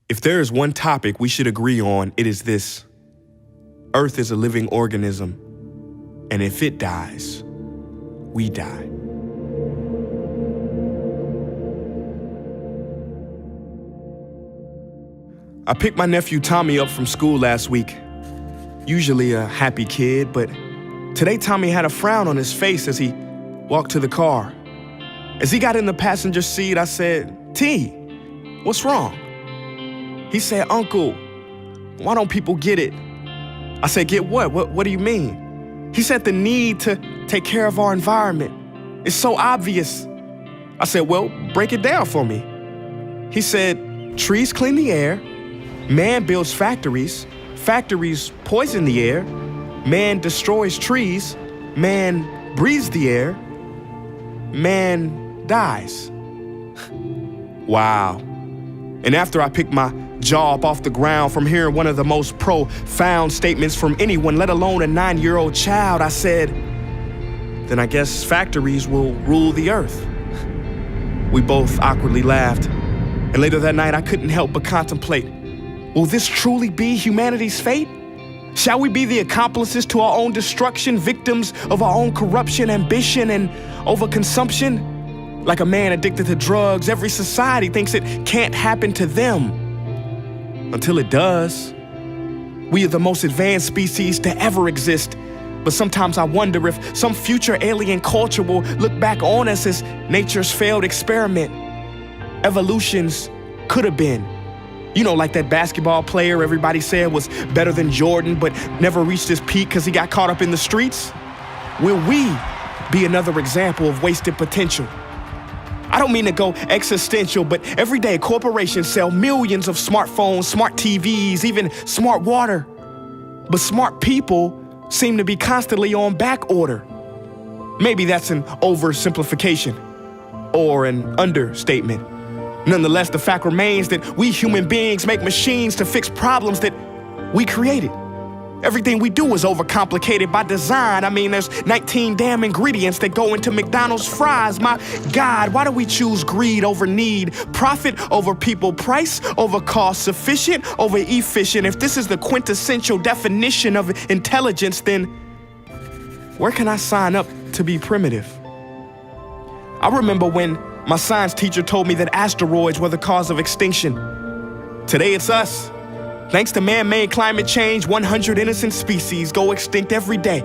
If there is one topic we should agree on, it is this. Earth is a living organism, and if it dies, we die. I picked my nephew Tommy up from school last week. Usually a happy kid, but today Tommy had a frown on his face as he walked to the car. As he got in the passenger seat, I said, "T, what's wrong?" He said, "Uncle, why don't people get it?" I said, "Get what? What do you mean?" He said, "The need to take care of our environment. It's so obvious." I said, "Well, break it down for me." He said, "Trees clean the air. Man builds factories. Factories poison the air. Man destroys trees. Man breathes the air. Man dies." Wow. And after I picked my jaw up off the ground from hearing one of the most profound statements from anyone, let alone a 9-year-old child, I said, "Then I guess factories will rule the earth." We both awkwardly laughed. And later that night, I couldn't help but contemplate, will this truly be humanity's fate? Shall we be the accomplices to our own destruction, victims of our own corruption, ambition, and overconsumption? Like a man addicted to drugs, every society thinks it can't happen to them. Until it does. We are the most advanced species to ever exist. But sometimes I wonder if some future alien culture will look back on us as nature's failed experiment. Evolutions could have been. You know, like that basketball player everybody said was better than Jordan, but never reached his peak because he got caught up in the streets? Will we be another example of wasted potential? I don't mean to go existential, but every day corporations sell millions of smartphones, smart TVs, even smart water. But smart people seem to be constantly on back order. Maybe that's an oversimplification or an understatement. Nonetheless, the fact remains that we human beings make machines to fix problems that we created. Everything we do is overcomplicated by design. I mean, there's 19 damn ingredients that go into McDonald's fries. My God, why do we choose greed over need, profit over people, price over cost, sufficient over efficient? If this is the quintessential definition of intelligence, then where can I sign up to be primitive? I remember when my science teacher told me that asteroids were the cause of extinction. Today it's us. Thanks to man-made climate change, 100 innocent species go extinct every day.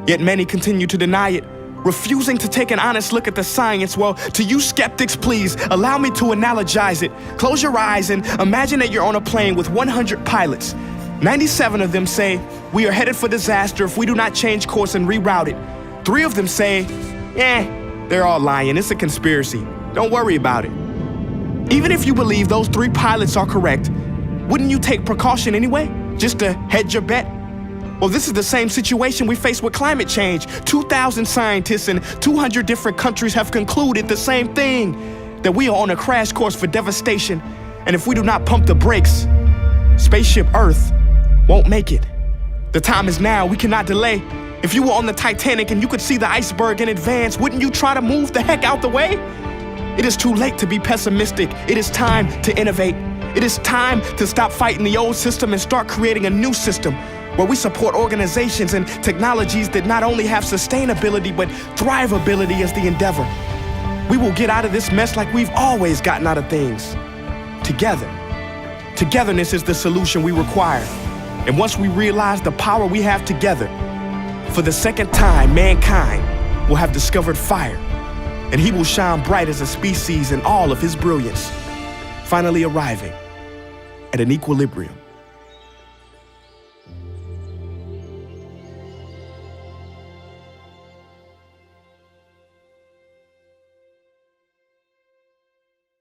Yet many continue to deny it, refusing to take an honest look at the science. Well, to you skeptics, please, allow me to analogize it. Close your eyes and imagine that you're on a plane with 100 pilots. 97 of them say, "We are headed for disaster if we do not change course and reroute it." 3 of them say, they're all lying, it's a conspiracy. Don't worry about it. Even if you believe those 3 pilots are correct, wouldn't you take precaution anyway, just to hedge your bet? Well, this is the same situation we face with climate change. 2,000 scientists in 200 different countries have concluded the same thing, that we are on a crash course for devastation. And if we do not pump the brakes, spaceship Earth won't make it. The time is now, we cannot delay. If you were on the Titanic and you could see the iceberg in advance, wouldn't you try to move the heck out the way? It is too late to be pessimistic. It is time to innovate. It is time to stop fighting the old system and start creating a new system where we support organizations and technologies that not only have sustainability but thrivability as the endeavor. We will get out of this mess like we've always gotten out of things. Together. Togetherness is the solution we require. And once we realize the power we have together, for the second time, mankind will have discovered fire, and he will shine bright as a species in all of his brilliance, finally arriving at an equilibrium.